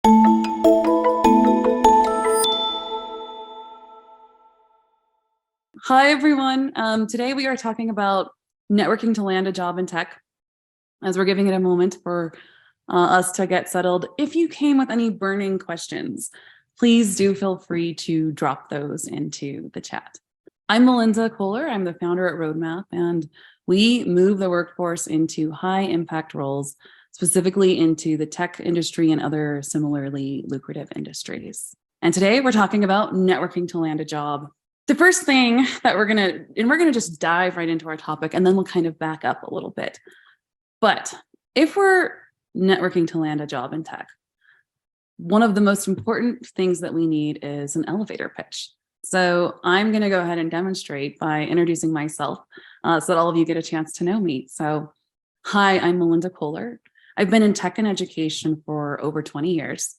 Hi, everyone. Today we are talking about networking to land a job in tech, as we're giving it a moment for us to get settled. If you came with any burning questions, please do feel free to drop those into the chat. I'm Melinda Kohler. I'm the founder at Roadmap, and we move the workforce into high impact roles, specifically into the tech industry and other similarly lucrative industries. And today we're talking about networking to land a job. The first thing that we're gonna just dive right into our topic, and then we'll kind of back up a little bit. But if we're networking to land a job in tech, one of the most important things that we need is an elevator pitch. So I'm gonna go ahead and demonstrate by introducing myself so that all of you get a chance to know me. So hi, I'm Melinda Kohler. I've been in tech and education for over 20 years.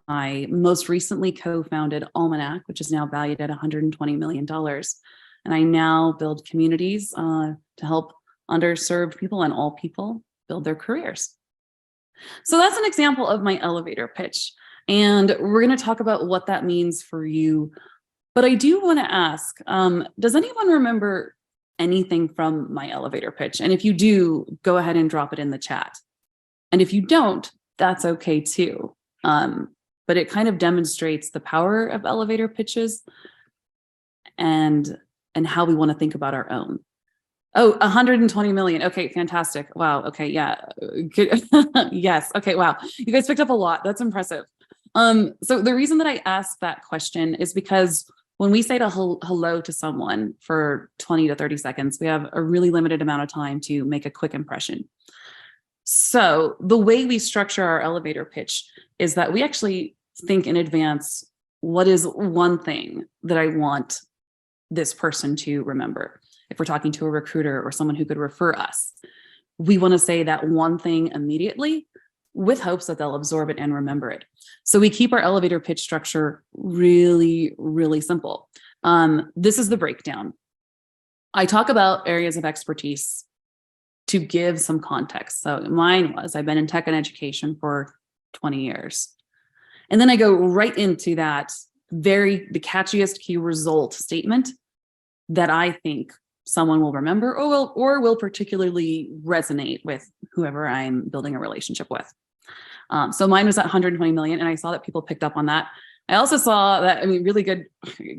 I most recently co-founded Almanac, which is now valued at $120 million. And I now build communities to help underserved people and all people build their careers. So that's an example of my elevator pitch. And we're going to talk about what that means for you. But I do want to ask, does anyone remember anything from my elevator pitch? And if you do, go ahead and drop it in the chat. And if you don't, that's okay too. But it kind of demonstrates the power of elevator pitches and how we want to think about our own. Oh, 120 million. Okay, fantastic. Wow. Okay, yeah. Good. Yes. Okay, wow. You guys picked up a lot. That's impressive. So the reason that I asked that question is because when we say to hello to someone for 20 to 30 seconds, we have a really limited amount of time to make a quick impression. So the way we structure our elevator pitch is that we actually think in advance, what is one thing that I want this person to remember? If we're talking to a recruiter or someone who could refer us, we want to say that one thing immediately with hopes that they'll absorb it and remember it. So we keep our elevator pitch structure really, really simple. This is the breakdown. I talk about areas of expertise to give some context. So mine was, I've been in tech and education for 20 years. And then I go right into that the catchiest key result statement that I think someone will remember or will particularly resonate with whoever I'm building a relationship with. So mine was at 120 million, and I saw that people picked up on that. I also saw that, really good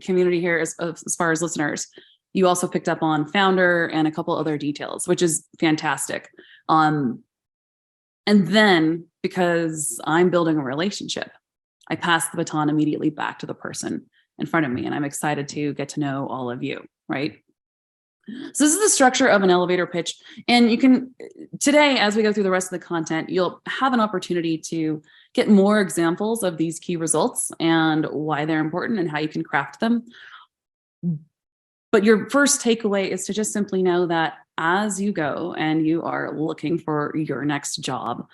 community here as far as listeners. You also picked up on founder and a couple other details, which is fantastic. And then because I'm building a relationship, I pass the baton immediately back to the person in front of me, and I'm excited to get to know all of you, right? So this is the structure of an elevator pitch. And you can, today, as we go through the rest of the content, you'll have an opportunity to get more examples of these key results and why they're important and how you can craft them. But your first takeaway is to just simply know that as you go and you are looking for your next job,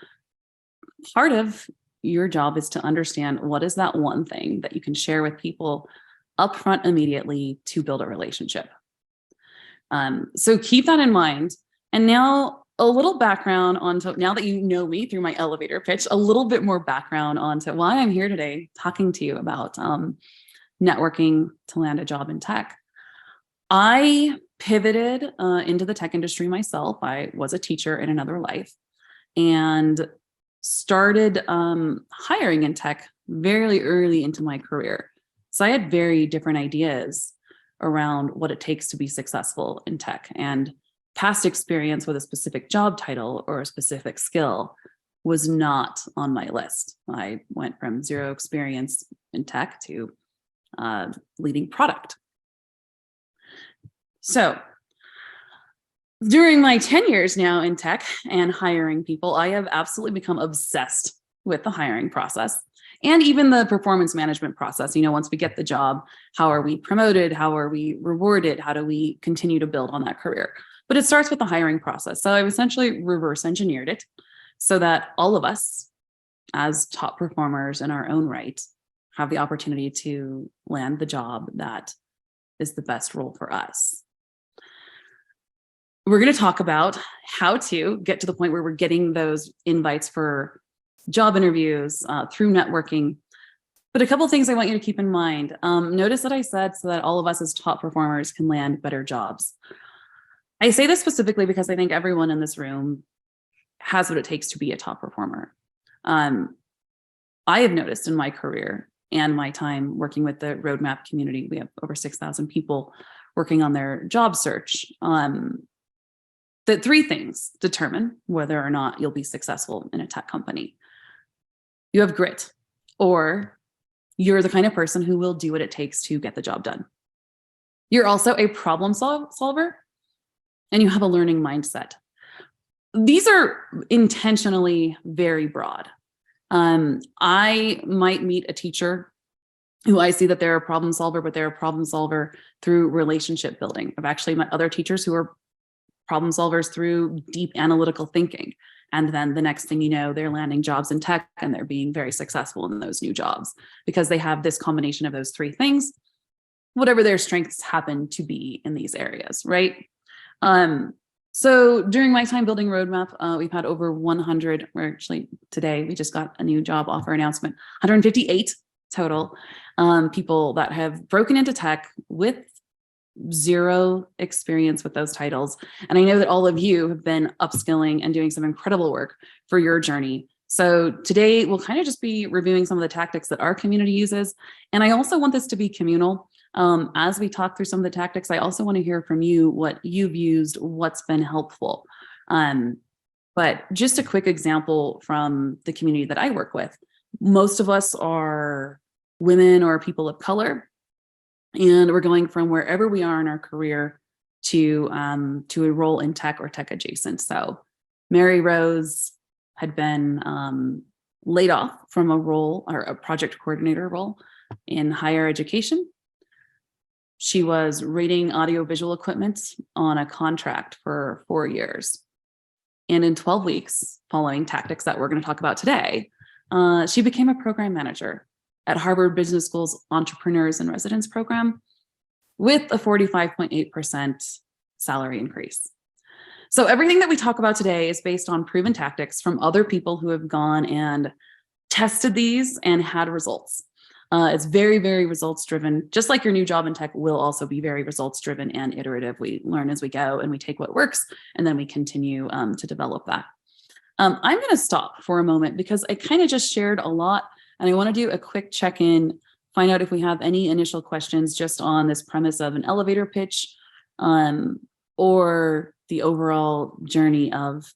part of your job is to understand what is that one thing that you can share with people upfront immediately to build a relationship. So keep that in mind. And now a little background now that you know me through my elevator pitch, a little bit more background onto why I'm here today talking to you about networking to land a job in tech. I pivoted into the tech industry myself. I was a teacher in another life and started hiring in tech very early into my career. So I had very different ideas around what it takes to be successful in tech, and past experience with a specific job title or a specific skill was not on my list. I went from zero experience in tech to leading product. So during my 10 years now in tech and hiring people, I have absolutely become obsessed with the hiring process and even the performance management process. Once we get the job, how are we promoted? How are we rewarded? How do we continue to build on that career? But it starts with the hiring process. So I've essentially reverse engineered it so that all of us as top performers in our own right have the opportunity to land the job that is the best role for us. We're going to talk about how to get to the point where we're getting those invites for job interviews, through networking. But a couple of things I want you to keep in mind. Notice that I said so that all of us as top performers can land better jobs. I say this specifically because I think everyone in this room has what it takes to be a top performer. I have noticed in my career and my time working with the roadmap community, we have over 6,000 people working on their job search, that three things determine whether or not you'll be successful in a tech company. You have grit, or you're the kind of person who will do what it takes to get the job done. You're also a problem solver, and you have a learning mindset. These are intentionally very broad. I might meet a teacher who I see that they're a problem solver, but they're a problem solver through relationship building. I've actually met other teachers who are problem solvers through deep analytical thinking. And then the next thing you know, they're landing jobs in tech and they're being very successful in those new jobs because they have this combination of those three things, whatever their strengths happen to be in these areas, right? So during my time building Roadmap, we've had over 100, or actually today we just got a new job offer announcement, 158 total people that have broken into tech with zero experience with those titles. And I know that all of you have been upskilling and doing some incredible work for your journey. So today we'll kind of just be reviewing some of the tactics that our community uses. And I also want this to be communal. As we talk through some of the tactics, I also want to hear from you what you've used, what's been helpful. But just a quick example from the community that I work with. Most of us are women or people of color, and we're going from wherever we are in our career to a role in tech or tech adjacent. So Mary Rose had been laid off from a role or a project coordinator role in higher education. She was rating audiovisual equipment on a contract for 4 years. And in 12 weeks, following tactics that we're going to talk about today, she became a program manager at Harvard Business School's Entrepreneurs in Residence program with a 45.8% salary increase. So everything that we talk about today is based on proven tactics from other people who have gone and tested these and had results. It's very, very results driven. Just like your new job in tech will also be very results driven and iterative. We learn as we go and we take what works and then we continue to develop that. I'm going to stop for a moment because I kind of just shared a lot and I want to do a quick check-in, find out if we have any initial questions just on this premise of an elevator pitch or the overall journey of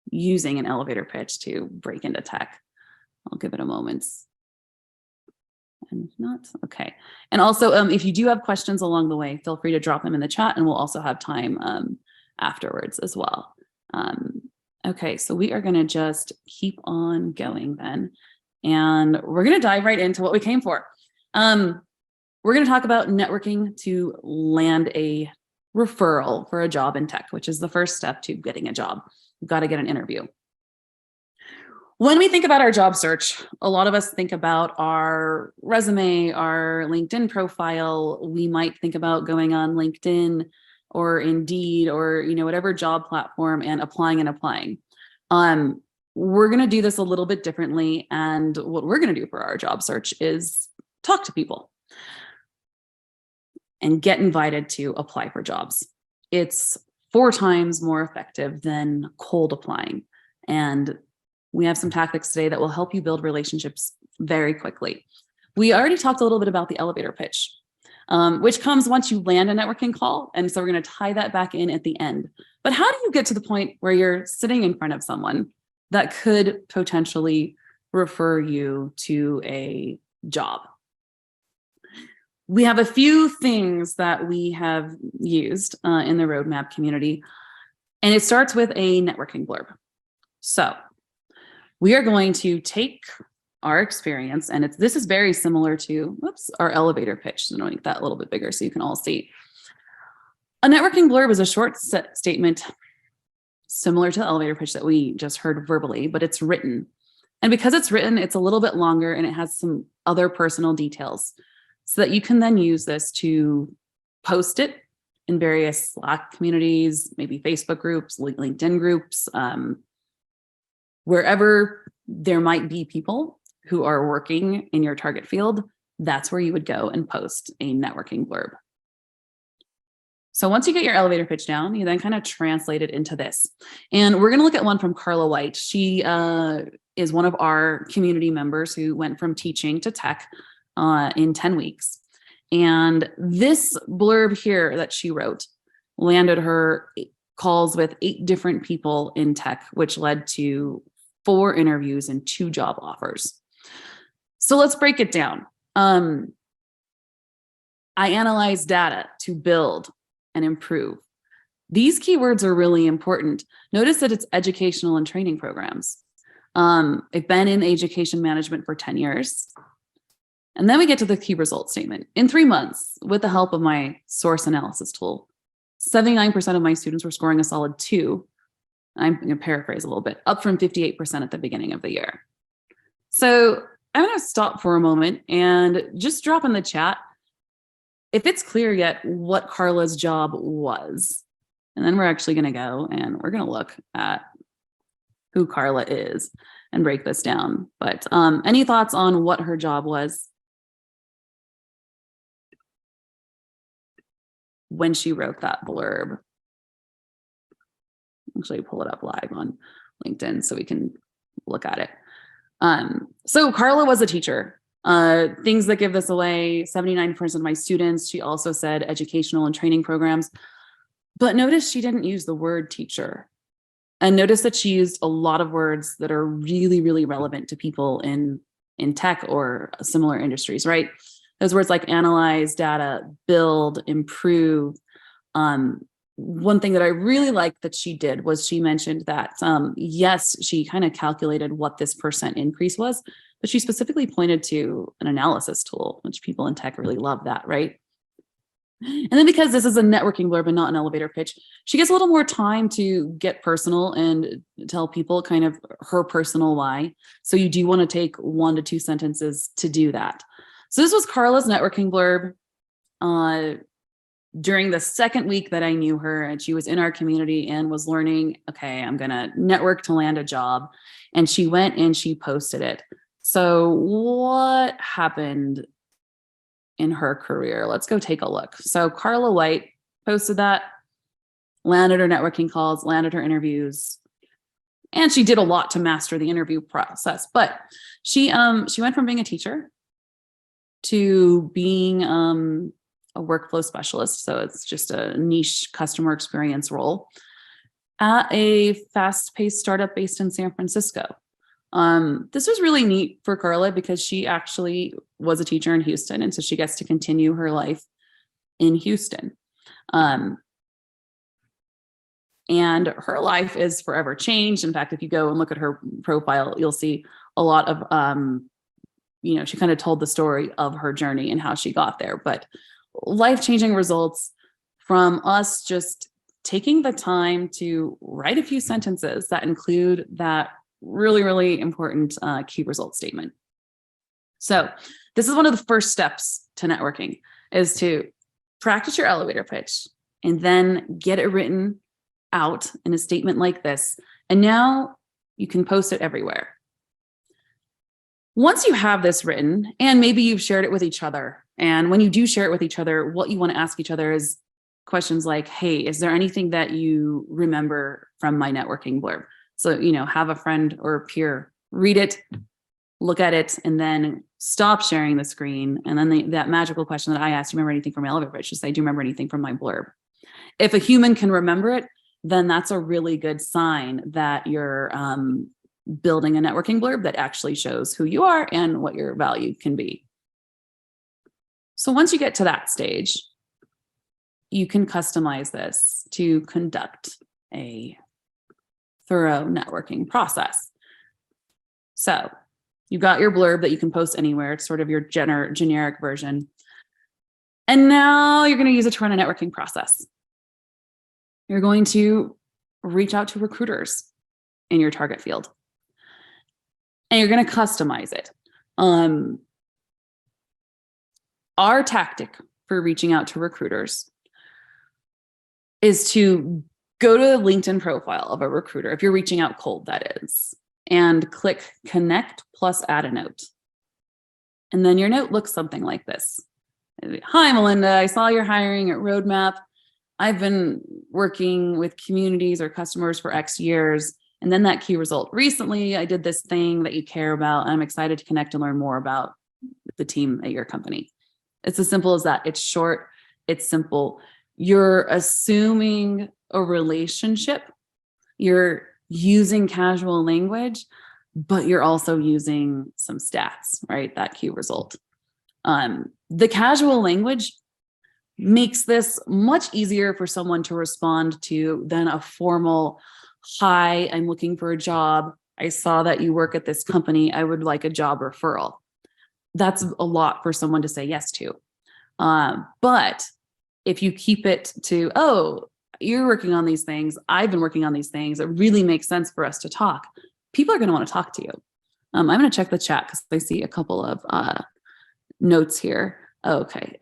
using an elevator pitch to break into tech. I'll give it a moment. And if not, okay. And also, if you do have questions along the way, feel free to drop them in the chat and we'll also have time afterwards as well. Okay, so we are going to just keep on going then. And we're going to dive right into what we came for. We're going to talk about networking to land a referral for a job in tech, which is the first step to getting a job. You've got to get an interview. When we think about our job search, a lot of us think about our resume, our LinkedIn profile. We might think about going on LinkedIn or Indeed or whatever job platform and applying. We're going to do this a little bit differently. And what we're going to do for our job search is talk to people and get invited to apply for jobs. It's 4 times more effective than cold applying. And we have some tactics today that will help you build relationships very quickly. We already talked a little bit about the elevator pitch, which comes once you land a networking call. And so we're going to tie that back in at the end. But how do you get to the point where you're sitting in front of someone that could potentially refer you to a job? We have a few things that we have used in the Roadmap community, and it starts with a networking blurb. So we are going to take our experience, and this is very similar to our elevator pitch. So I'm going to make that a little bit bigger so you can all see. A networking blurb is a short statement similar to the elevator pitch that we just heard verbally, but it's written. And because it's written, it's a little bit longer and it has some other personal details so that you can then use this to post it in various Slack communities, maybe Facebook groups, LinkedIn groups, wherever there might be people who are working in your target field. That's where you would go and post a networking blurb. So once you get your elevator pitch down, you then kind of translate it into this. And we're going to look at one from Carla White. She is one of our community members who went from teaching to tech in 10 weeks. And this blurb here that she wrote landed her calls with 8 different people in tech, which led to 4 interviews and 2 job offers. So let's break it down. I analyze data to build and improve. These keywords are really important. Notice that it's educational and training programs. I've been in education management for 10 years. And then we get to the key result statement. In 3 months, with the help of my source analysis tool, 79% of my students were scoring a solid 2. I'm going to paraphrase a little bit, up from 58% at the beginning of the year. So I'm going to stop for a moment and just drop in the chat if it's clear yet what Carla's job was. And then we're actually going to go and we're going to look at who Carla is and break this down. But any thoughts on what her job was when she wrote that blurb? Actually pull it up live on LinkedIn so we can look at it. So Carla was a teacher. Things that give this away, 79% of my students. She also said educational and training programs. But notice she didn't use the word teacher. And notice that she used a lot of words that are really, really relevant to people in tech or similar industries, right? Those words like analyze, data, build, improve. One thing that I really liked that she did was she mentioned that, yes, she kind of calculated what this percent increase was, but she specifically pointed to an analysis tool, which people in tech really love that, right? And then because this is a networking blurb and not an elevator pitch, she gets a little more time to get personal and tell people kind of her personal why. So you do want to take 1 to 2 sentences to do that. So this was Carla's networking blurb during the 2nd week that I knew her, and she was in our community and was learning, okay, I'm going to network to land a job. And she went and she posted it. So what happened in her career? Let's go take a look. So Carla White posted that, landed her networking calls, landed her interviews, and she did a lot to master the interview process. But she went from being a teacher to being a workflow specialist. So it's just a niche customer experience role at a fast-paced startup based in San Francisco. This was really neat for Carla because she actually was a teacher in Houston. And so she gets to continue her life in Houston. And her life is forever changed. In fact, if you go and look at her profile, you'll see a lot of, she kind of told the story of her journey and how she got there. But life-changing results from us just taking the time to write a few sentences that include that really, really important key result statement. So this is one of the first steps to networking, is to practice your elevator pitch and then get it written out in a statement like this. And now you can post it everywhere. Once you have this written, and maybe you've shared it with each other, and when you do share it with each other, what you want to ask each other is questions like, hey, is there anything that you remember from my networking blurb? So, have a friend or a peer read it, look at it, and then stop sharing the screen. And then that magical question that I asked, do you remember anything from my elevator pitch? Just say, do you remember anything from my blurb? If a human can remember it, then that's a really good sign that you're building a networking blurb that actually shows who you are and what your value can be. So once you get to that stage, you can customize this to conduct a thorough networking process. So you've got your blurb that you can post anywhere. It's sort of your generic version. And now you're going to use it to run a networking process. You're going to reach out to recruiters in your target field. And you're going to customize it. Our tactic for reaching out to recruiters is to go to the LinkedIn profile of a recruiter, if you're reaching out cold, that is, and click connect plus add a note. And then your note looks something like this. Hi, Melinda, I saw you're hiring at Roadmap. I've been working with communities or customers for X years. And then that key result. Recently, I did this thing that you care about. And I'm excited to connect and learn more about the team at your company. It's as simple as that. It's short, it's simple. You're assuming a relationship. You're using casual language, but you're also using some stats, right? That key result. The casual language makes this much easier for someone to respond to than a formal, hi, I'm looking for a job. I saw that you work at this company. I would like a job referral. That's a lot for someone to say yes to. But if you keep it to, oh, you're working on these things, I've been working on these things, it really makes sense for us to talk. People are going to want to talk to you. I'm going to check the chat because I see a couple of notes here. Okay.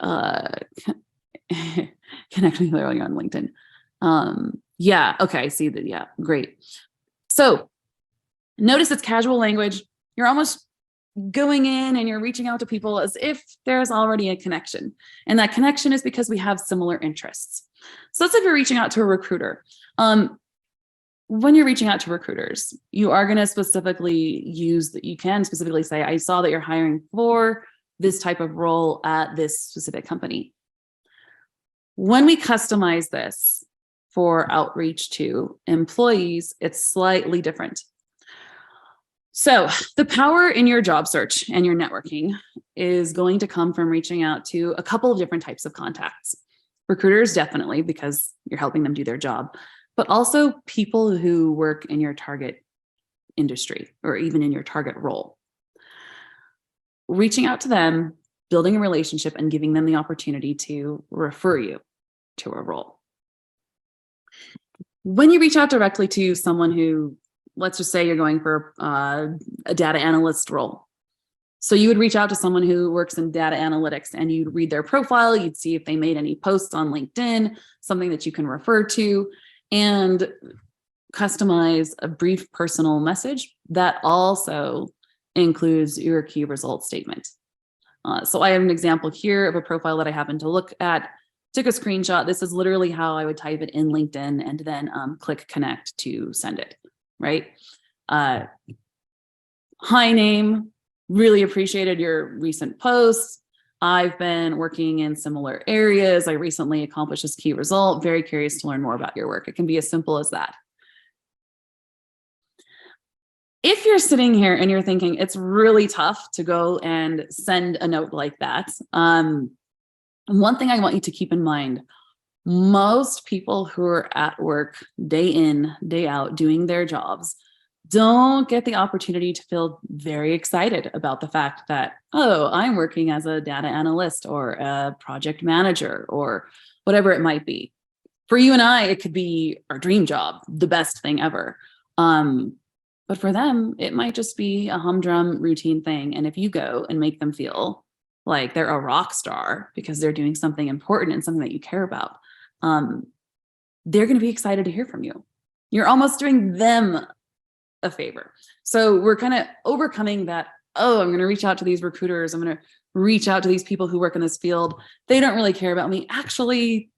Connect me earlier on LinkedIn. Yeah. Okay. I see that. Yeah. Great. So notice it's casual language. You're almost going in and you're reaching out to people as if there's already a connection. And that connection is because we have similar interests. So let's say you're reaching out to a recruiter. When you're reaching out to recruiters, you are going to specifically you can specifically say, I saw that you're hiring for this type of role at this specific company. When we customize this for outreach to employees, it's slightly different. So the power in your job search and your networking is going to come from reaching out to a couple of different types of contacts. Recruiters, definitely, because you're helping them do their job, but also people who work in your target industry or even in your target role. Reaching out to them, building a relationship, and giving them the opportunity to refer you to a role. When you reach out directly to someone who, let's just say you're going for a data analyst role. So you would reach out to someone who works in data analytics and you'd read their profile, you'd see if they made any posts on LinkedIn, something that you can refer to, and customize a brief personal message that also includes your key result statement. So I have an example here of a profile that I happened to look at, took a screenshot. This is literally how I would type it in LinkedIn and then click connect to send it, right? Hi, name, really appreciated your recent posts. I've been working in similar areas. I recently accomplished this key result. Very curious to learn more about your work. It can be as simple as that. If you're sitting here and you're thinking it's really tough to go and send a note like that, one thing I want you to keep in mind, most people who are at work day in, day out, doing their jobs, don't get the opportunity to feel very excited about the fact that, oh, I'm working as a data analyst or a project manager or whatever it might be. For you and I, it could be our dream job, the best thing ever. But for them, it might just be a humdrum routine thing. And if you go and make them feel like they're a rock star because they're doing something important and something that you care about, they're going to be excited to hear from you. You're almost doing them a favor. So we're kind of overcoming that, oh, I'm going to reach out to these recruiters. I'm going to reach out to these people who work in this field. They don't really care about me. Actually,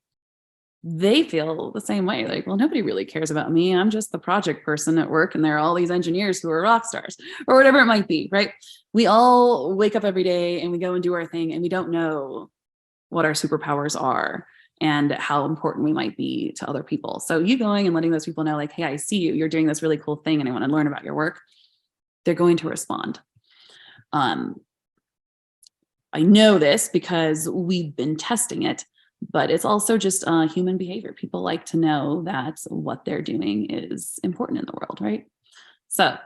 they feel the same way. Like, well, nobody really cares about me. I'm just the project person at work, and there are all these engineers who are rock stars or whatever it might be, right? We all wake up every day and we go and do our thing, and we don't know what our superpowers are and how important we might be to other people. So you going and letting those people know, like, hey, I see you, you're doing this really cool thing and I want to learn about your work. They're going to respond. I know this because we've been testing it, but it's also just human behavior. People like to know that what they're doing is important in the world, right? So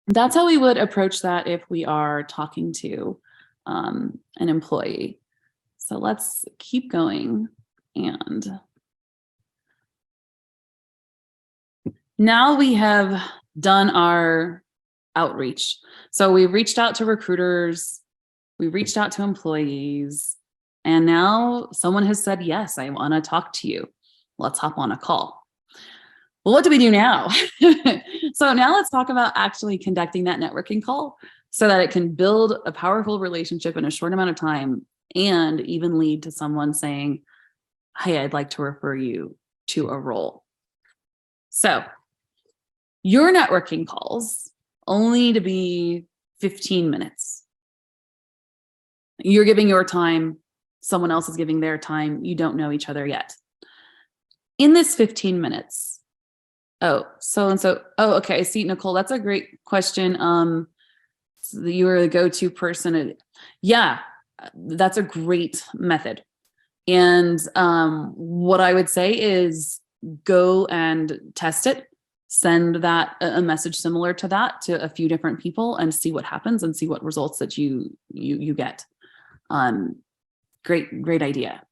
that's how we would approach that if we are talking to an employee. So let's keep going. And now we have done our outreach. So we reached out to recruiters, we reached out to employees, and now someone has said, yes, I want to talk to you. Let's hop on a call. Well, what do we do now? So now let's talk about actually conducting that networking call so that it can build a powerful relationship in a short amount of time and even lead to someone saying, hey, I'd like to refer you to a role. So your networking calls only need to be 15 minutes. You're giving your time, someone else is giving their time. You don't know each other yet. In this 15 minutes, okay, I see, Nicole, that's a great question. So you were the go-to person. Yeah, that's a great method. And what I would say is go and test it. Send that a message similar to that to a few different people and see what happens and see what results that you get. Great idea.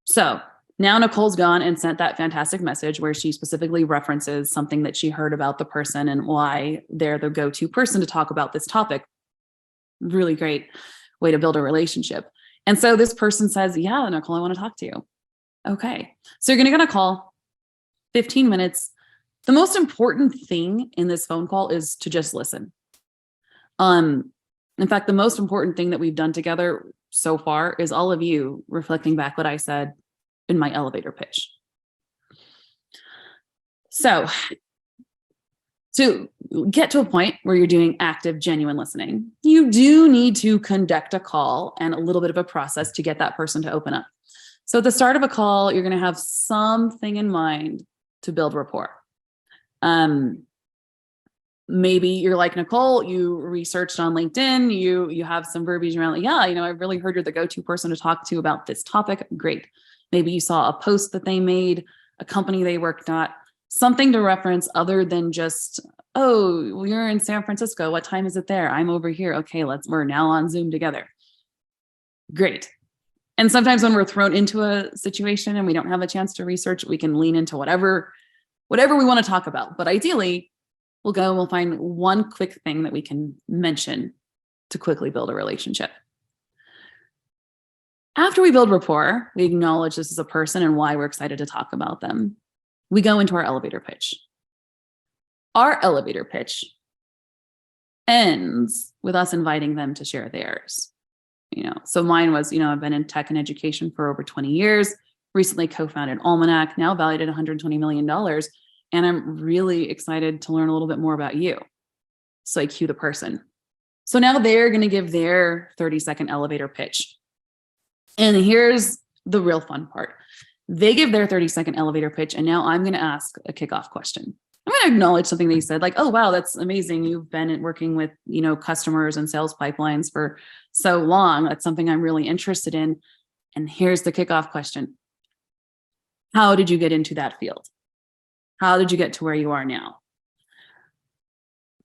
So now Nicole's gone and sent that fantastic message where she specifically references something that she heard about the person and why they're the go-to person to talk about this topic. Really great way to build a relationship. And so this person says, yeah, Nicole, I want to talk to you. Okay. So you're going to get a call, 15 minutes. The most important thing in this phone call is to just listen. In fact, the most important thing that we've done together so far is all of you reflecting back what I said in my elevator pitch. So to get to a point where you're doing active, genuine listening, you do need to conduct a call and a little bit of a process to get that person to open up. So at the start of a call, you're going to have something in mind to build rapport. Maybe you're like Nicole, you researched on LinkedIn, you have some verbiage around, yeah, I've really heard you're the go-to person to talk to about this topic. Great. Maybe you saw a post that they made, a company they worked at, something to reference other than just, oh, you're in San Francisco. What time is it there? I'm over here. Okay, we're now on Zoom together. Great. And sometimes when we're thrown into a situation and we don't have a chance to research, we can lean into whatever we want to talk about. But ideally, we'll go and we'll find one quick thing that we can mention to quickly build a relationship. After we build rapport, we acknowledge this is a person and why we're excited to talk about them. We go into our elevator pitch. Our elevator pitch ends with us inviting them to share theirs. So mine was, I've been in tech and education for over 20 years, recently co-founded Almanac, now valued at $120 million. And I'm really excited to learn a little bit more about you. So I cue the person. So now they're going to give their 30-second elevator pitch. And here's the real fun part. They give their 30-second elevator pitch, and now I'm going to ask a kickoff question. I'm going to acknowledge something they said, like, oh, wow, that's amazing. You've been working with, customers and sales pipelines for so long. That's something I'm really interested in. And here's the kickoff question. How did you get into that field? How did you get to where you are now?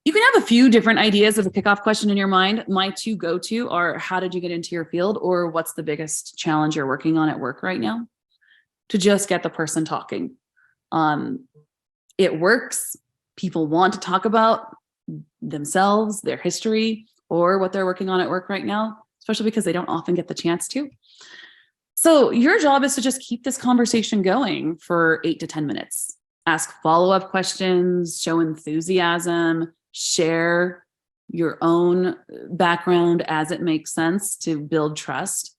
You can have a few different ideas of a kickoff question in your mind. My two go-to are, how did you get into your field? Or what's the biggest challenge you're working on at work right now? To just get the person talking. It works. People want to talk about themselves, their history, or what they're working on at work right now, especially because they don't often get the chance to. So your job is to just keep this conversation going for 8 to 10 minutes. Ask follow-up questions, show enthusiasm, share your own background as it makes sense to build trust.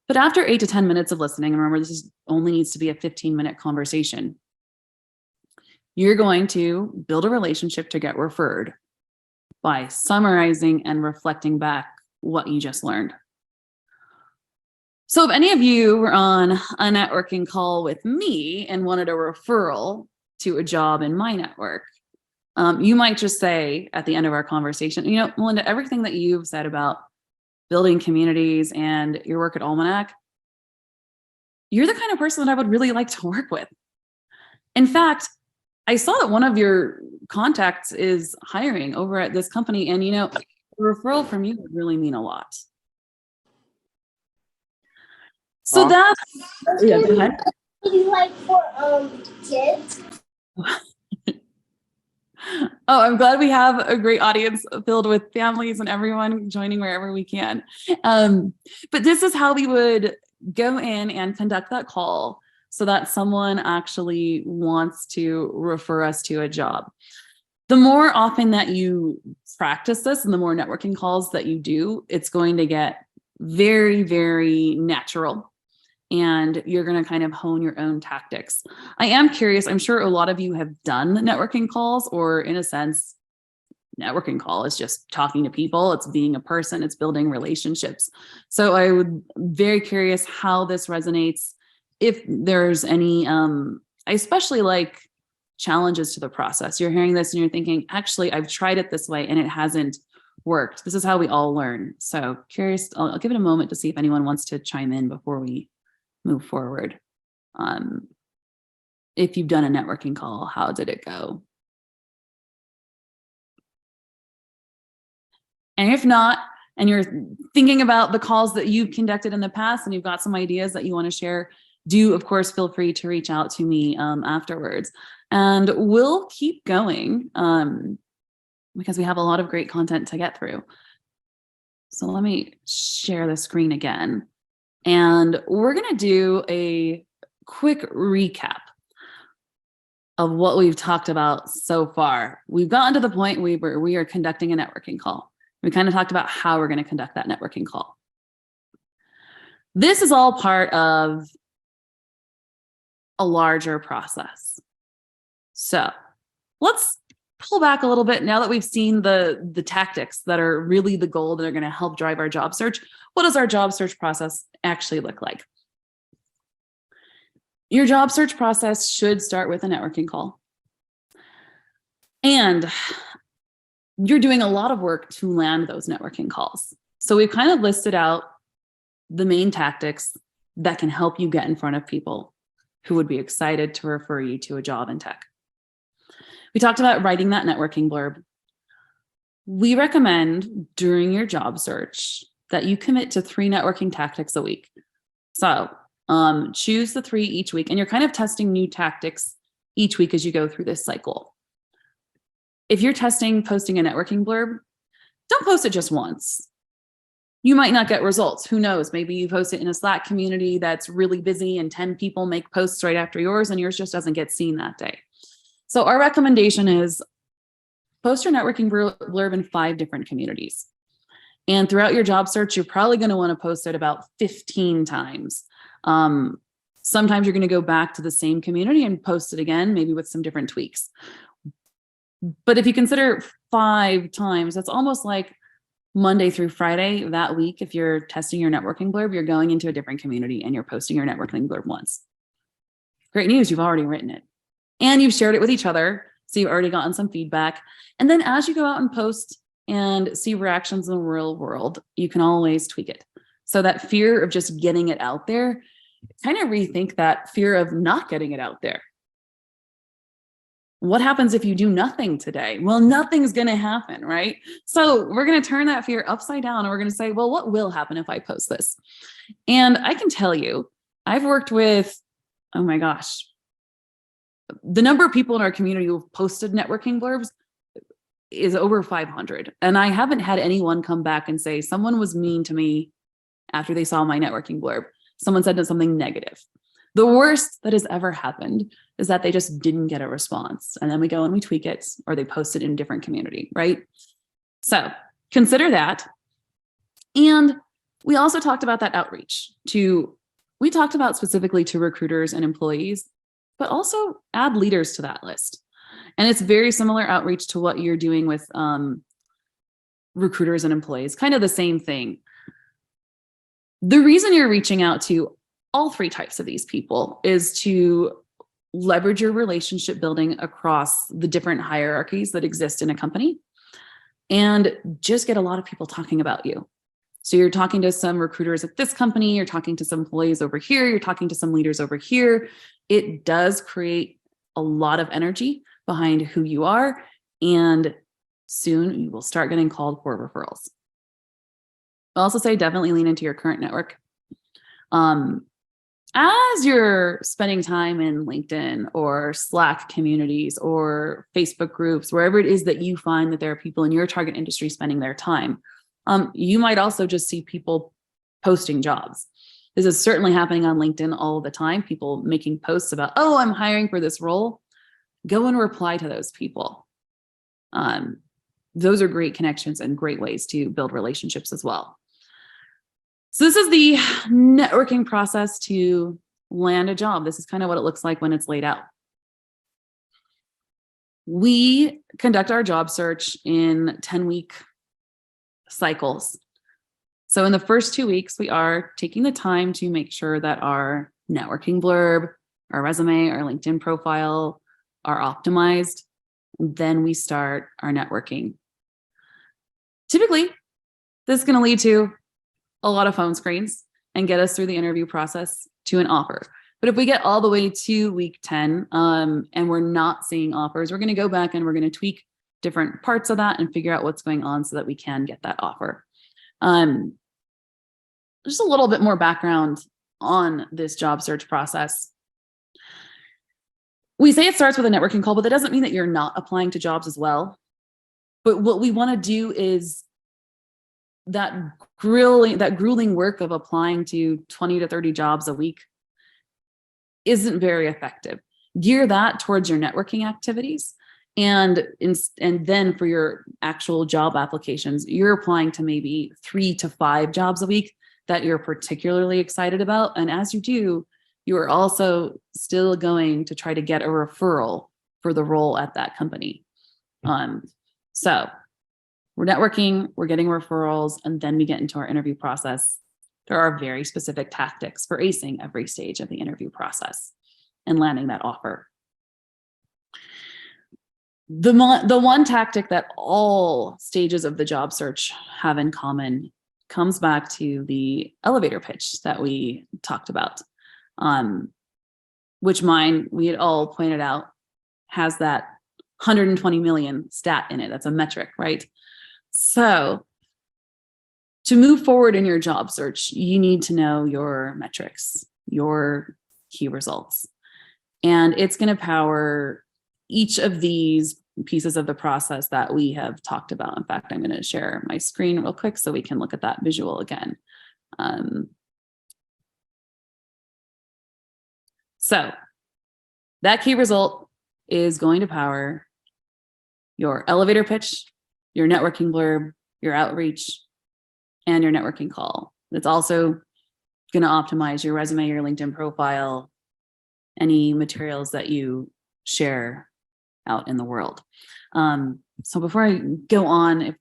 But after 8 to 10 minutes of listening, and remember, only needs to be a 15-minute conversation, you're going to build a relationship to get referred by summarizing and reflecting back what you just learned. So if any of you were on a networking call with me and wanted a referral to a job in my network, you might just say at the end of our conversation, Melinda, everything that you've said about building communities and your work at Almanac, you're the kind of person that I would really like to work with. In fact, I saw that one of your contacts is hiring over at this company, and a referral from you would really mean a lot. So that's, yeah, go ahead. Like for kids. Oh, I'm glad we have a great audience filled with families and everyone joining wherever we can. But this is how we would go in and conduct that call. so that someone actually wants to refer us to a job. The more often that you practice this and the more networking calls that you do, it's going to get very, very natural. And you're going to kind of hone your own tactics. I am curious, I'm sure a lot of you have done networking calls, or in a sense, networking call is just talking to people. It's being a person, it's building relationships. So I would very curious how this resonates. If there's any, I especially like challenges to the process. You're hearing this and you're thinking, actually, I've tried it this way and it hasn't worked. This is how we all learn. So curious, I'll give it a moment to see if anyone wants to chime in before we move forward. If you've done a networking call, how did it go? And if not, and you're thinking about the calls that you've conducted in the past and you've got some ideas that you want to share, do of course feel free to reach out to me afterwards. And we'll keep going because we have a lot of great content to get through. So let me share the screen again. And we're going to do a quick recap of what we've talked about so far. We've gotten to the point where we are conducting a networking call. We kind of talked about how we're going to conduct that networking call. This is all part of a larger process. So let's pull back a little bit now that we've seen the tactics that are really the goal that are going to help drive our job search. What does our job search process actually look like? Your job search process should start with a networking call. And you're doing a lot of work to land those networking calls. So we've kind of listed out the main tactics that can help you get in front of people who would be excited to refer you to a job in tech. We talked about writing that networking blurb. We recommend during your job search that you commit to 3 networking tactics a week. So choose the 3 each week, and you're kind of testing new tactics each week as you go through this cycle. If you're posting a networking blurb, don't post it just once. You might not get results. Who knows? Maybe you post it in a Slack community that's really busy and 10 people make posts right after yours and yours just doesn't get seen that day. So our recommendation is post your networking blurb in 5 different communities. And throughout your job search, you're probably going to want to post it about 15 times. Sometimes you're going to go back to the same community and post it again, maybe with some different tweaks. But if you consider 5 times, that's almost like Monday through Friday that week. If you're testing your networking blurb, you're going into a different community and you're posting your networking blurb once. Great news, you've already written it. And you've shared it with each other, so you've already gotten some feedback. And then as you go out and post and see reactions in the real world, you can always tweak it. So that fear of just getting it out there, kind of rethink that fear of not getting it out there. What happens if you do nothing today? Well, nothing's going to happen, right? So we're going to turn that fear upside down and we're going to say, well, what will happen if I post this? And I can tell you, I've worked with, oh my gosh, the number of people in our community who've posted networking blurbs is over 500. And I haven't had anyone come back and say, someone was mean to me after they saw my networking blurb. Someone said something negative. The worst that has ever happened is that they just didn't get a response. And then we go and we tweak it, or they post it in a different community, right? So consider that. And we also talked about that outreach we talked about specifically to recruiters and employees, but also add leaders to that list. And it's very similar outreach to what you're doing with recruiters and employees, kind of the same thing. The reason you're reaching out to all 3 types of these people is to leverage your relationship building across the different hierarchies that exist in a company and just get a lot of people talking about you. So you're talking to some recruiters at this company, you're talking to some employees over here, you're talking to some leaders over here. It does create a lot of energy behind who you are, and soon you will start getting called for referrals. I'll also say definitely lean into your current network. As you're spending time in LinkedIn or Slack communities or Facebook groups, wherever it is that you find that there are people in your target industry spending their time, you might also just see people posting jobs. This is certainly happening on LinkedIn all the time. People making posts about, oh, I'm hiring for this role. Go and reply to those people. Those are great connections and great ways to build relationships as well. So this is the networking process to land a job. This is kind of what it looks like when it's laid out. We conduct our job search in 10-week cycles. So in the first 2 weeks, we are taking the time to make sure that our networking blurb, our resume, our LinkedIn profile are optimized. Then we start our networking. Typically, this is going to lead to a lot of phone screens and get us through the interview process to an offer. But if we get all the way to week 10 and we're not seeing offers, we're going to go back and we're going to tweak different parts of that and figure out what's going on so that we can get that offer. Just a little bit more background on this job search process. We say it starts with a networking call, but that doesn't mean that you're not applying to jobs as well. But what we want to do is that grueling work of applying to 20 to 30 jobs a week isn't very effective. Gear that towards your networking activities. And then for your actual job applications, you're applying to maybe 3 to 5 jobs a week that you're particularly excited about. And as you do, you are also still going to try to get a referral for the role at that company. So we're networking, we're getting referrals, and then we get into our interview process. There are very specific tactics for acing every stage of the interview process and landing that offer. The one tactic that all stages of the job search have in common comes back to the elevator pitch that we talked about, which we had all pointed out has that 120 million stat in it. That's a metric, right? So to move forward in your job search, you need to know your metrics, your key results, and it's going to power each of these pieces of the process that we have talked about. In fact, I'm going to share my screen real quick so we can look at that visual again. So that key result is going to power your elevator pitch, your networking blurb, your outreach, and your networking call. It's also going to optimize your resume, your LinkedIn profile, any materials that you share out in the world. So before I go on, if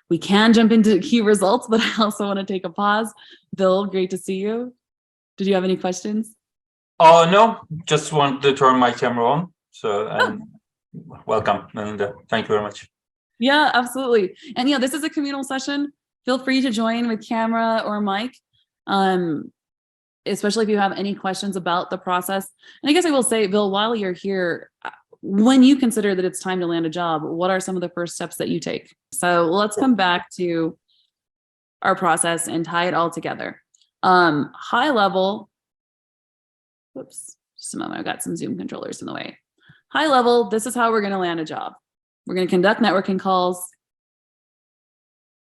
we can jump into key results, but I also want to take a pause. Bill, great to see you. Did you have any questions? Oh, no, just wanted to turn my camera on. So welcome and thank you very much. Yeah, absolutely. And this is a communal session. Feel free to join with camera or mic, especially if you have any questions about the process. And I guess I will say, Bill, while you're here, when you consider that it's time to land a job, what are some of the first steps that you take? So let's come back to our process and tie it all together. High level, whoops, just a moment, I've got some Zoom controllers in the way. High level, this is how we're going to land a job. We're going to conduct networking calls,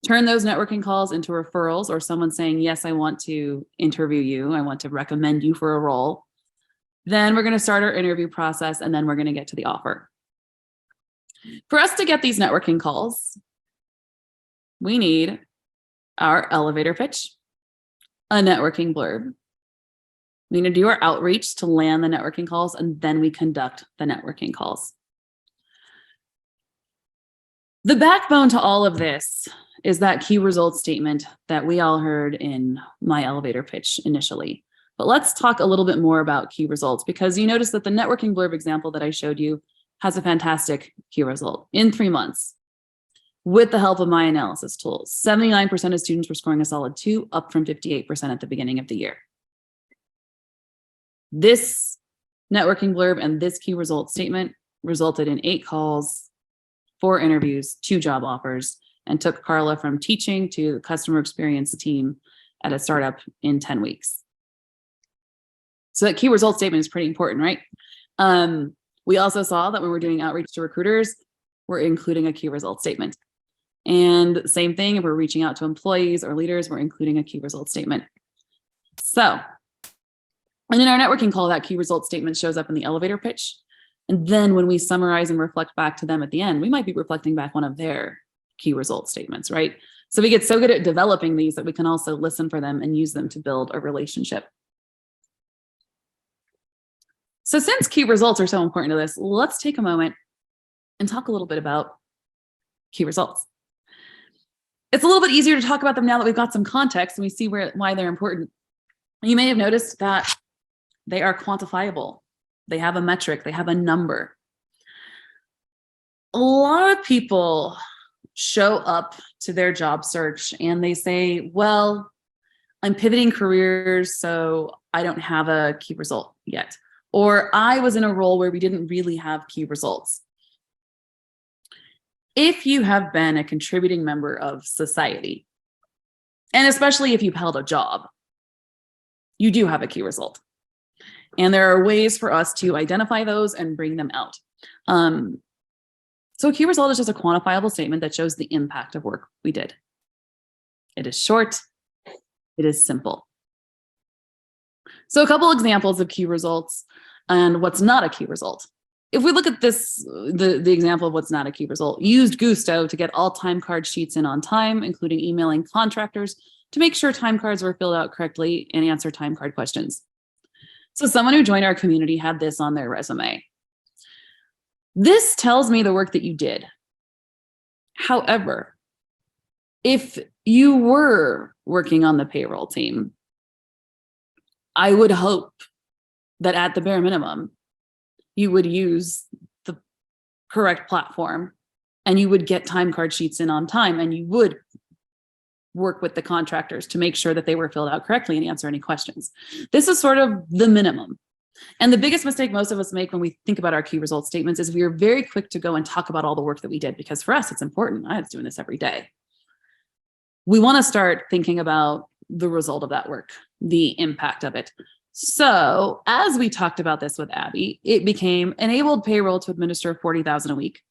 turn those networking calls into referrals or someone saying, yes, I want to interview you. I want to recommend you for a role. Then we're going to start our interview process, and then we're going to get to the offer. For us to get these networking calls, we need our elevator pitch, a networking blurb. We need to do our outreach to land the networking calls, and then we conduct the networking calls. The backbone to all of this is that key results statement that we all heard in my elevator pitch initially. But let's talk a little bit more about key results, because you notice that the networking blurb example that I showed you has a fantastic key result in 3 months. With the help of my analysis tools, 79% of students were scoring a solid 2, up from 58% at the beginning of the year. This networking blurb and this key result statement resulted in 8 calls, 4 interviews, 2 job offers, and took Carla from teaching to the customer experience team at a startup in 10 weeks. So that key result statement is pretty important, right? We also saw that when we're doing outreach to recruiters, we're including a key result statement. And same thing, if we're reaching out to employees or leaders, we're including a key result statement. So, and in our networking call, that key result statement shows up in the elevator pitch. And then when we summarize and reflect back to them at the end, we might be reflecting back one of their key result statements, right? So we get so good at developing these that we can also listen for them and use them to build a relationship. So since key results are so important to this, let's take a moment and talk a little bit about key results. It's a little bit easier to talk about them now that we've got some context and we see why they're important. You may have noticed that they are quantifiable. They have a metric, they have a number. A lot of people show up to their job search and they say, well, I'm pivoting careers, so I don't have a key result yet. Or I was in a role where we didn't really have key results. If you have been a contributing member of society, and especially if you've held a job, you do have a key result. And there are ways for us to identify those and bring them out. So a key result is just a quantifiable statement that shows the impact of work we did. It is short, it is simple. So a couple examples of key results and what's not a key result. If we look at this, the example of what's not a key result, used Gusto to get all time card sheets in on time, including emailing contractors to make sure time cards were filled out correctly and answer time card questions. So someone who joined our community had this on their resume. This tells me the work that you did. However, if you were working on the payroll team, I would hope that at the bare minimum, you would use the correct platform and you would get time card sheets in on time and you would work with the contractors to make sure that they were filled out correctly and answer any questions. This is sort of the minimum. And the biggest mistake most of us make when we think about our key result statements is we are very quick to go and talk about all the work that we did, because for us, it's important. I was doing this every day. We want to start thinking about the result of that work, the impact of it. So as we talked about this with Abby, it became enabled payroll to administer 40,000 a week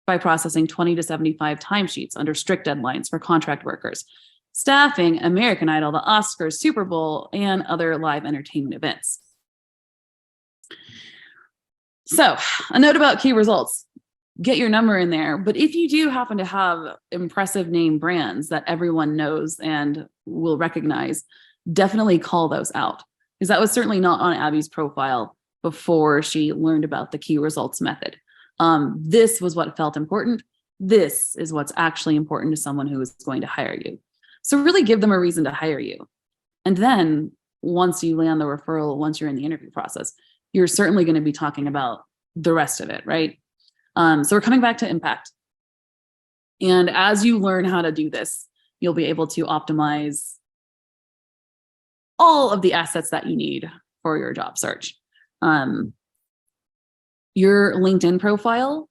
by processing 20 to 75 timesheets under strict deadlines for contract workers, staffing American Idol, the Oscars, Super Bowl, and other live entertainment events. So a note about key results, get your number in there. But if you do happen to have impressive name brands that everyone knows and will recognize, definitely call those out, because that was certainly not on Abby's profile before she learned about the key results method. This was what felt important. This is what's actually important to someone who is going to hire you. So really give them a reason to hire you. And then once you land the referral, once you're in the interview process, you're certainly going to be talking about the rest of it, right? So we're coming back to impact. And as you learn how to do this, you'll be able to optimize all of the assets that you need for your job search. Your LinkedIn profile,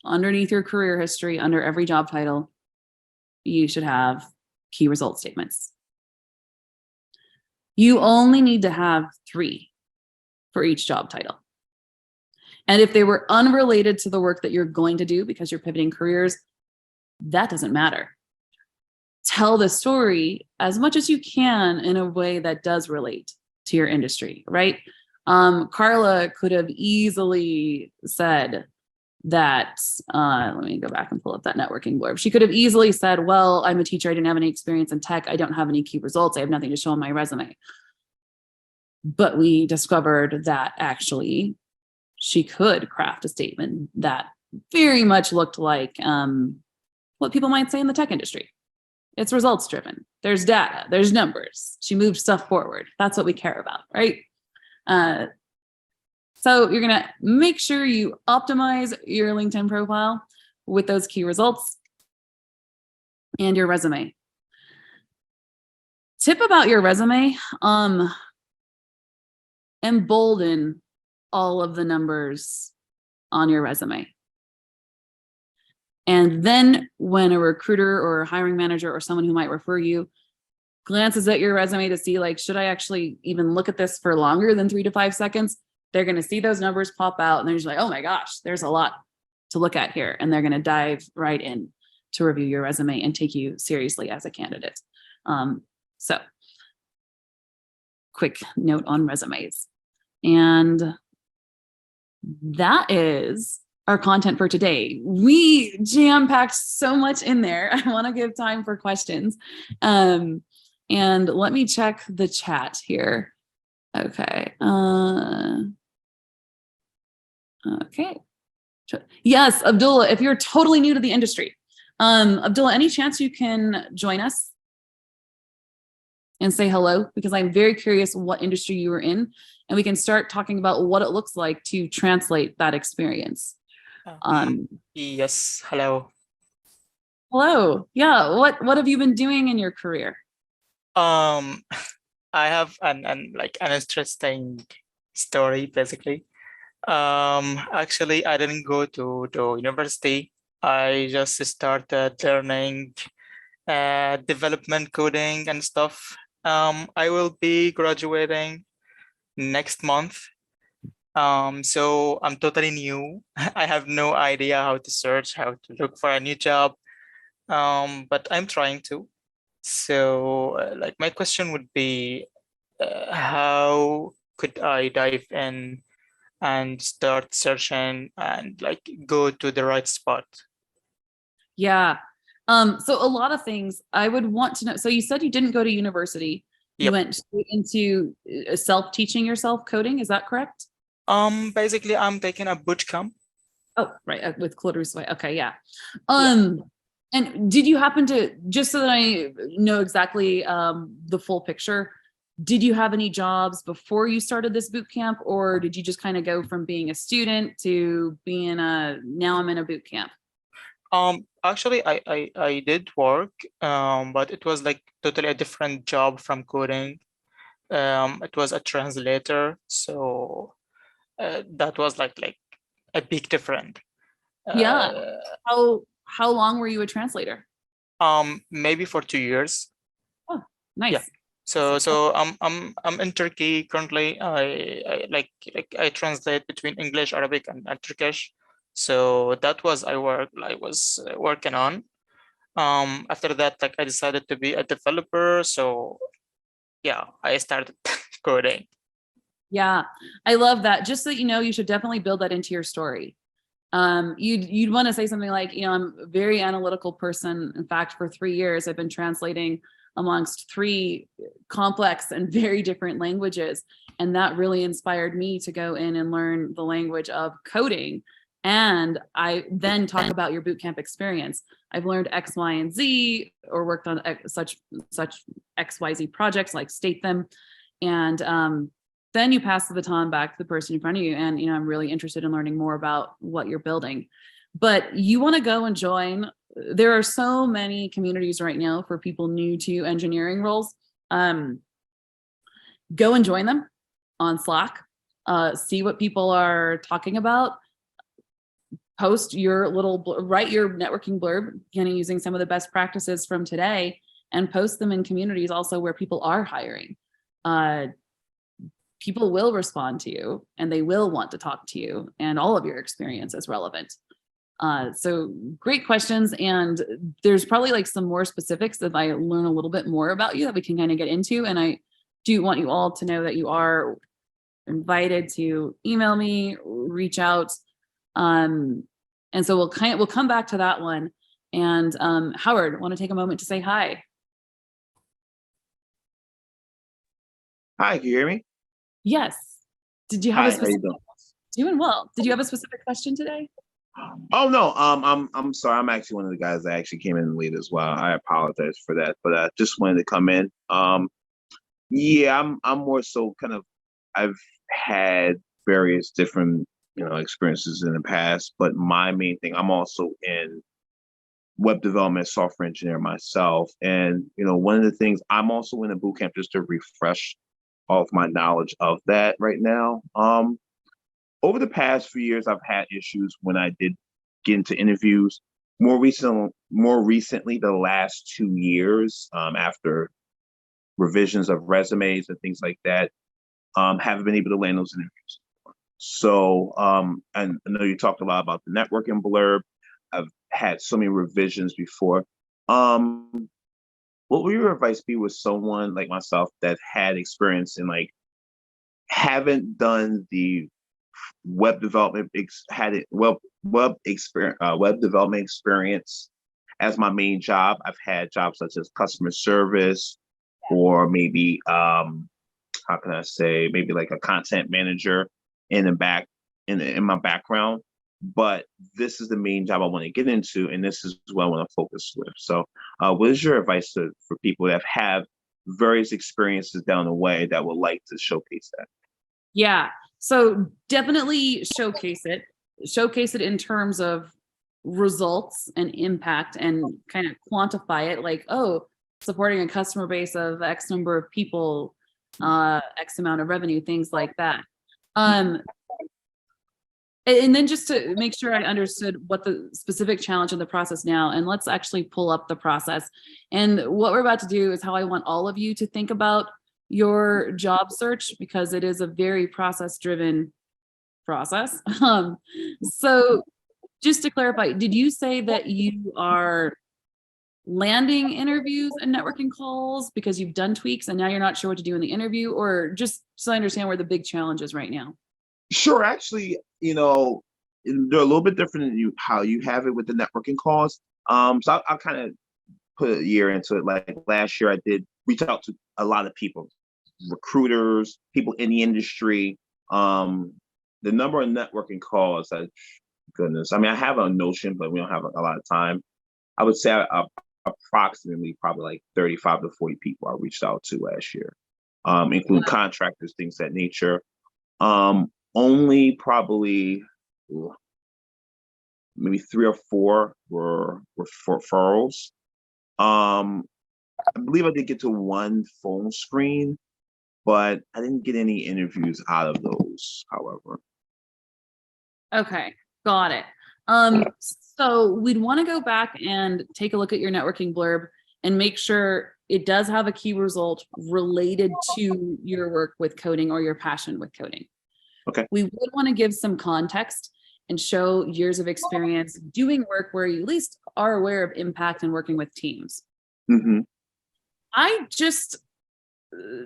underneath your career history, under every job title, you should have key result statements. You only need to have 3 for each job title. And if they were unrelated to the work that you're going to do because you're pivoting careers, that doesn't matter. Tell the story as much as you can in a way that does relate to your industry, right? Carla could have easily said that, let me go back and pull up that networking blurb. She could have easily said, well, I'm a teacher, I didn't have any experience in tech, I don't have any key results, I have nothing to show on my resume. But we discovered that actually she could craft a statement that very much looked like what people might say in the tech industry. It's results driven. There's data, there's numbers. She moved stuff forward. That's what we care about, right? So you're going to make sure you optimize your LinkedIn profile with those key results and your resume. Tip about your resume, embolden all of the numbers on your resume. And then when a recruiter or a hiring manager or someone who might refer you glances at your resume to see, like, should I actually even look at this for longer than 3 to 5 seconds? They're going to see those numbers pop out and they're just like, oh my gosh, there's a lot to look at here. And they're going to dive right in to review your resume and take you seriously as a candidate. So quick note on resumes. And that is our content for today. We jam-packed so much in there. I want to give time for questions. And let me check the chat here. Okay. Okay. Yes, Abdullah, if you're totally new to the industry, Abdullah, any chance you can join us and say hello? Because I'm very curious what industry you were in, and we can start talking about what it looks like to translate that experience. Yes, hello. Hello. Yeah, what have you been doing in your career? I have an interesting story basically. Actually, I didn't go to the university. I just started learning development coding and stuff. I will be graduating next month. So I'm totally new. I have no idea how to search, how to look for a new job. But I'm trying to. So like my question would be, how could I dive in and start searching and like go to the right spot? Yeah. So a lot of things I would want to know. So you said you didn't go to university. You Yep. went straight into self-teaching yourself coding. Is that correct? Basically I'm taking a boot camp. Oh, right. With Clarusway. Okay. Yeah. And did you happen to, just so that I know exactly the full picture, did you have any jobs before you started this boot camp, or did you just kind of go from being a student to being now I'm in a boot camp? Actually I did work, but it was like totally a different job from coding. It was a translator, so that was like a big difference. Yeah. How long were you a translator? Maybe for 2 years. Oh, nice. Yeah. So I'm in Turkey currently. I translate between English, Arabic, and Turkish. So that was I was working on. After that, like I decided to be a developer. So yeah, I started coding. Yeah, I love that. Just so you know, you should definitely build that into your story. You'd want to say something like, I'm a very analytical person. In fact, for 3 years, I've been translating amongst 3 complex and very different languages. And that really inspired me to go in and learn the language of coding. And I then talk about your bootcamp experience. I've learned X, Y, and Z, or worked on such XYZ projects, like state them. And then you pass the baton back to the person in front of you. And, I'm really interested in learning more about what you're building. But you want to go and join. There are so many communities right now for people new to engineering roles. Go and join them on Slack. See what people are talking about. Post your write your networking blurb, using some of the best practices from today, and post them in communities also where people are hiring. People will respond to you, and they will want to talk to you, and all of your experience is relevant. So great questions. And there's probably like some more specifics that I learn a little bit more about you that we can kind of get into. And I do want you all to know that you are invited to email me, reach out. And so we'll come back to that one. And Howard, want to take a moment to say hi? Hi, can you hear me? Yes. Did you have a specific? How you doing well. Did you have a specific question today? Oh no, I'm sorry. I'm actually one of the guys that actually came in late as well. I apologize for that, but I just wanted to come in. Yeah, I'm more so kind of. I've had various different experiences in the past, but my main thing, I'm also in web development, software engineer myself, and one of the things I'm also in a boot camp just to refresh all of my knowledge of that right now. Over the past few years, I've had issues when I did get into interviews. More recently, the last 2 years, after revisions of resumes and things like that, haven't been able to land those interviews. So, and I know you talked a lot about the networking blurb. I've had so many revisions before. what would your advice be with someone like myself that had experience in like haven't done the web development had it web development experience as my main job. I've had jobs such as customer service, or maybe how can I say, maybe like a content manager in the back in my background. But this is the main job I want to get into, and this is what I want to focus with. So, what is your advice for people that have various experiences down the way that would like to showcase that? Yeah. So definitely showcase it. Showcase it in terms of results and impact, and kind of quantify it, like, oh, supporting a customer base of X number of people, X amount of revenue, things like that. And then just to make sure I understood what the specific challenge in the process now, and let's actually pull up the process. And what we're about to do is how I want all of you to think about your job search, because it is a very process-driven process. So just to clarify, did you say that you are landing interviews and networking calls because you've done tweaks and now you're not sure what to do in the interview, or just so I understand where the big challenge is right now? Sure. Actually, they're a little bit different than how you have it with the networking calls. So I'll kind of put a year into it. Like last year, I did reach out to a lot of people, recruiters, people in the industry. The number of networking calls, goodness. I mean, I have a notion, but we don't have a lot of time. I would say approximately probably like 35 to 40 people I reached out to last year, including contractors, things of that nature. Only probably maybe 3 or 4 were referrals. I believe I did get to 1 phone screen, but I didn't get any interviews out of those, however. Okay, got it. So we'd want to go back and take a look at your networking blurb and make sure it does have a key result related to your work with coding or your passion with coding. Okay. We would want to give some context and show years of experience doing work where you at least are aware of impact and working with teams. Mm-hmm. I just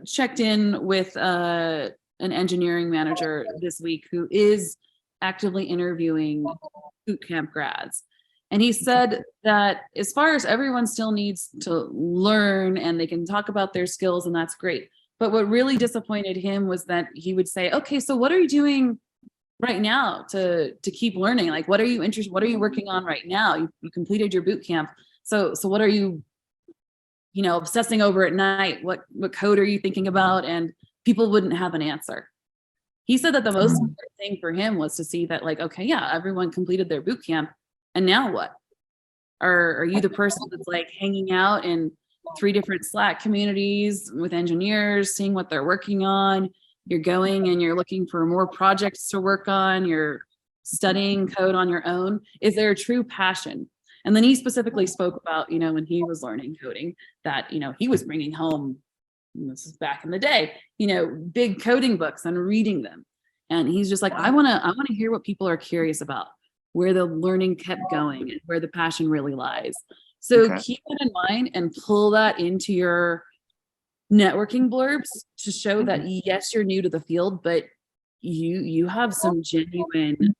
checked in with an engineering manager this week who is actively interviewing boot camp grads. And he said that as far as everyone still needs to learn and they can talk about their skills, and that's great. But what really disappointed him was that he would say, okay, so what are you doing right now to keep learning? Like, what are you interested, what are you working on right now? You completed your boot camp. So what are you, obsessing over at night? What code are you thinking about? And people wouldn't have an answer. He said that the most important thing for him was to see that, like, okay, yeah, everyone completed their boot camp. And now what? Are you the person that's like hanging out in 3 different Slack communities with engineers, seeing what they're working on? You're going and you're looking for more projects to work on. You're studying code on your own. Is there a true passion? And then he specifically spoke about, when he was learning coding, that, he was bringing home, this is back in the day, big coding books and reading them. And he's just like, I want to hear what people are curious about, where the learning kept going and where the passion really lies. So keep that in mind and pull that into your networking blurbs to show that, yes, you're new to the field, but you have some genuine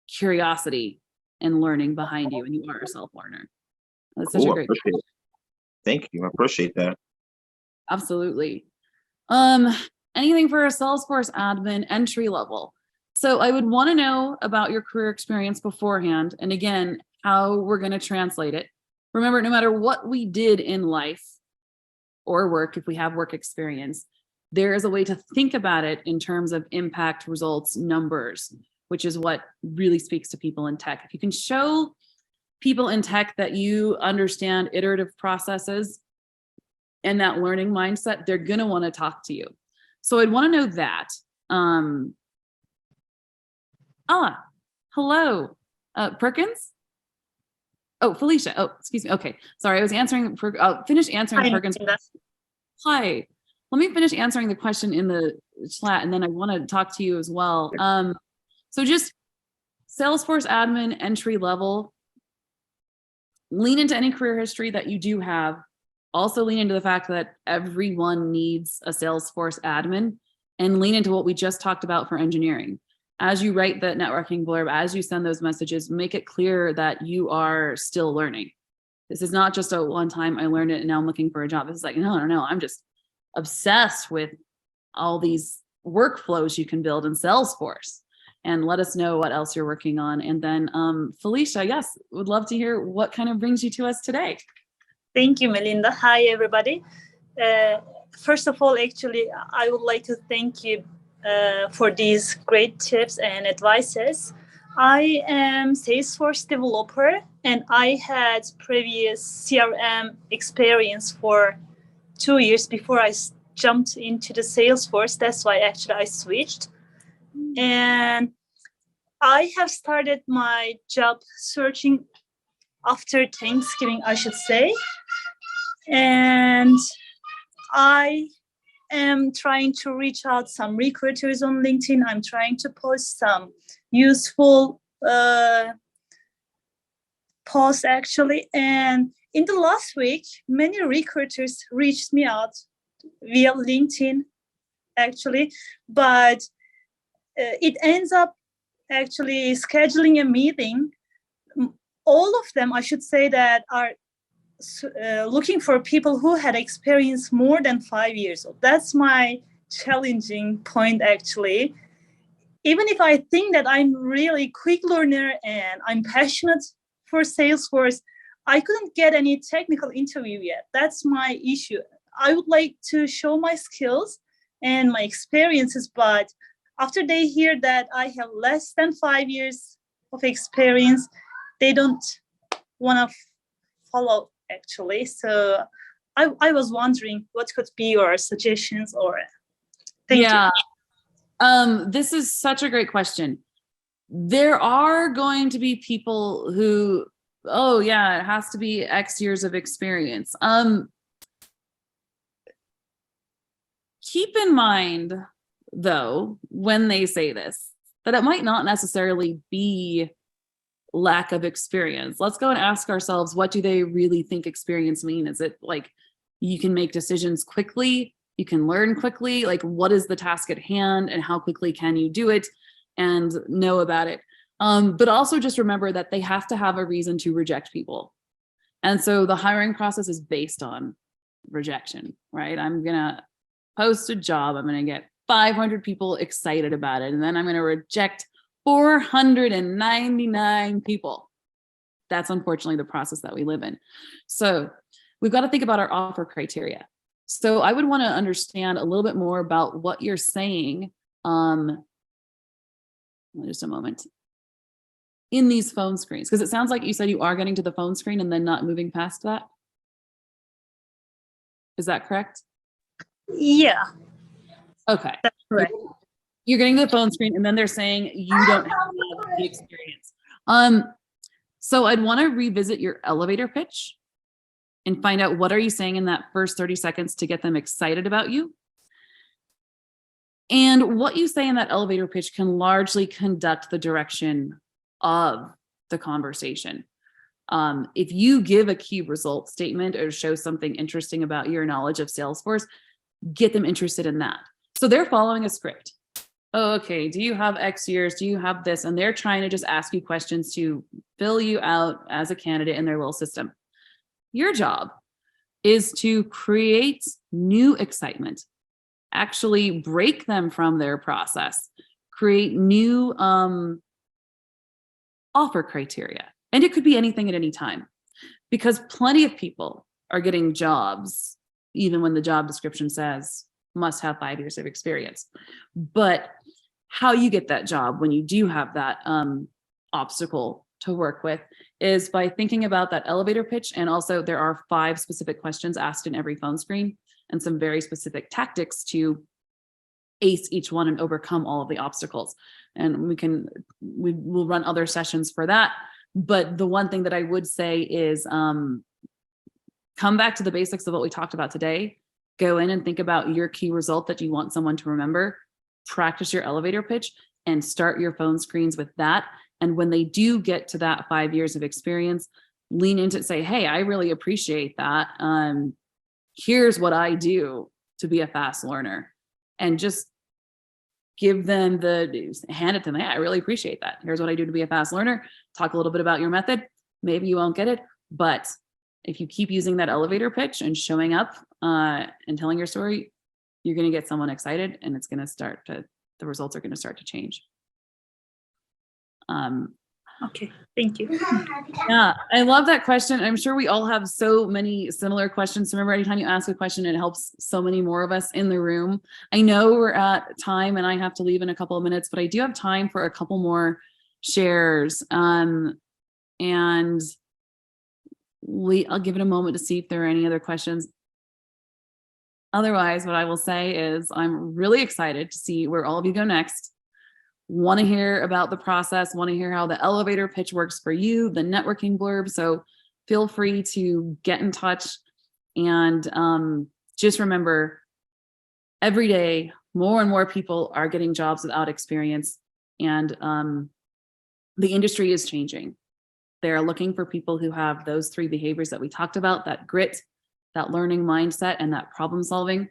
curiosity and learning behind you, and you are a self-learner. That's such a great question. Thank you. I appreciate that. Absolutely. Anything for a Salesforce admin entry level? So I would want to know about your career experience beforehand, and again, how we're going to translate it. Remember, no matter what we did in life or work, if we have work experience, there is a way to think about it in terms of impact, results, numbers, which is what really speaks to people in tech. If you can show people in tech that you understand iterative processes and that learning mindset, they're going to want to talk to you. So I'd want to know that. Hello, Perkins? Oh, Felicia. Oh, excuse me. Okay. Sorry, I was answering, finish answering Perkins. Hi. Let me finish answering the question in the chat, and then I want to talk to you as well. So just Salesforce admin entry level, lean into any career history that you do have, also lean into the fact that everyone needs a Salesforce admin, and lean into what we just talked about for engineering. As you write the networking blurb, as you send those messages, make it clear that you are still learning. This is not just a one time I learned it and now I'm looking for a job. It's like, no, I'm just obsessed with all these workflows you can build in Salesforce, and let us know what else you're working on. And then Felicia, yes, would love to hear what kind of brings you to us today. Thank you, Melinda. Hi, everybody. First of all, actually, I would like to thank you for these great tips and advices. I am Salesforce developer, and I had previous CRM experience for 2 years before I jumped into the Salesforce. That's why actually I switched. And I have started my job searching after Thanksgiving, I should say. And I am trying to reach out some recruiters on LinkedIn. I'm trying to post some useful posts actually. And in the last week, many recruiters reached me out via LinkedIn actually, but it ends up actually scheduling a meeting. All of them, I should say, that are looking for people who had experience more than 5 years old. That's my challenging point, actually. Even if I think that I'm really quick learner and I'm passionate for Salesforce, I couldn't get any technical interview yet. That's my issue. I would like to show my skills and my experiences, but after they hear that I have less than 5 years of experience, they don't want to follow, actually. So I was wondering what could be your suggestions or thank you. This is such a great question. There are going to be people who, oh yeah, it has to be X years of experience. Keep in mind, though, when they say this, that it might not necessarily be lack of experience. Let's go and ask ourselves, what do they really think experience mean? Is it like you can make decisions quickly, you can learn quickly, like what is the task at hand and how quickly can you do it and know about it? But also just remember that they have to have a reason to reject people. And so the hiring process is based on rejection, right? I'm gonna post a job, I'm gonna get 500 people excited about it, and then I'm gonna reject 499 people. That's unfortunately the process that we live in. So we've got to think about our offer criteria. So I would want to understand a little bit more about what you're saying. Just a moment. In these phone screens, because it sounds like you said you are getting to the phone screen and then not moving past that. Is that correct? Yeah. Okay. That's correct. You're getting to the phone screen and then they're saying you don't have the experience. So I'd want to revisit your elevator pitch and find out what are you saying in that first 30 seconds to get them excited about you. And what you say in that elevator pitch can largely conduct the direction of the conversation. If you give a key result statement or show something interesting about your knowledge of Salesforce, get them interested in that. So they're following a script. Oh, okay, do you have X years? Do you have this? And they're trying to just ask you questions to fill you out as a candidate in their little system. Your job is to create new excitement, actually break them from their process, create new offer criteria. And it could be anything at any time, because plenty of people are getting jobs, even when the job description says must have 5 years of experience. But how you get that job when you do have that obstacle to work with is by thinking about that elevator pitch. And also there are 5 specific questions asked in every phone screen and some very specific tactics to ace each one and overcome all of the obstacles. And we will run other sessions for that. But the one thing that I would say is come back to the basics of what we talked about today. Go in and think about your key result that you want someone to remember, practice your elevator pitch, and start your phone screens with that. And when they do get to that 5 years of experience, lean into it, say, hey, I really appreciate that. here's what I do to be a fast learner, and just give them hand it to them. Yeah, I really appreciate that. Here's what I do to be a fast learner. Talk a little bit about your method. Maybe you won't get it, but if you keep using that elevator pitch and showing up and telling your story, you're going to get someone excited, and it's going to the results are going to start to change. Okay, thank you. Yeah, I love that question. I'm sure we all have so many similar questions. So remember, anytime you ask a question, it helps so many more of us in the room. I know we're at time and I have to leave in a couple of minutes, but I do have time for a couple more shares. And I'll give it a moment to see if there are any other questions. Otherwise, what I will say is I'm really excited to see where all of you go next. Want to hear about the process, want to hear how the elevator pitch works for you, the networking blurb. So feel free to get in touch, and just remember, every day, more and more people are getting jobs without experience, and the industry is changing. They're looking for people who have those 3 behaviors that we talked about, that grit, that learning mindset, and that problem solving.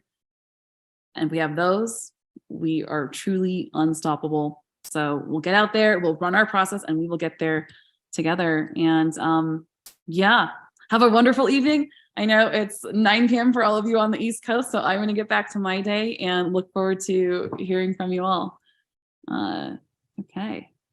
And if we have those, we are truly unstoppable. So we'll get out there, we'll run our process, and we will get there together. And yeah, have a wonderful evening. I know it's 9 p.m. for all of you on the East Coast, so I'm going to get back to my day and look forward to hearing from you all. Okay.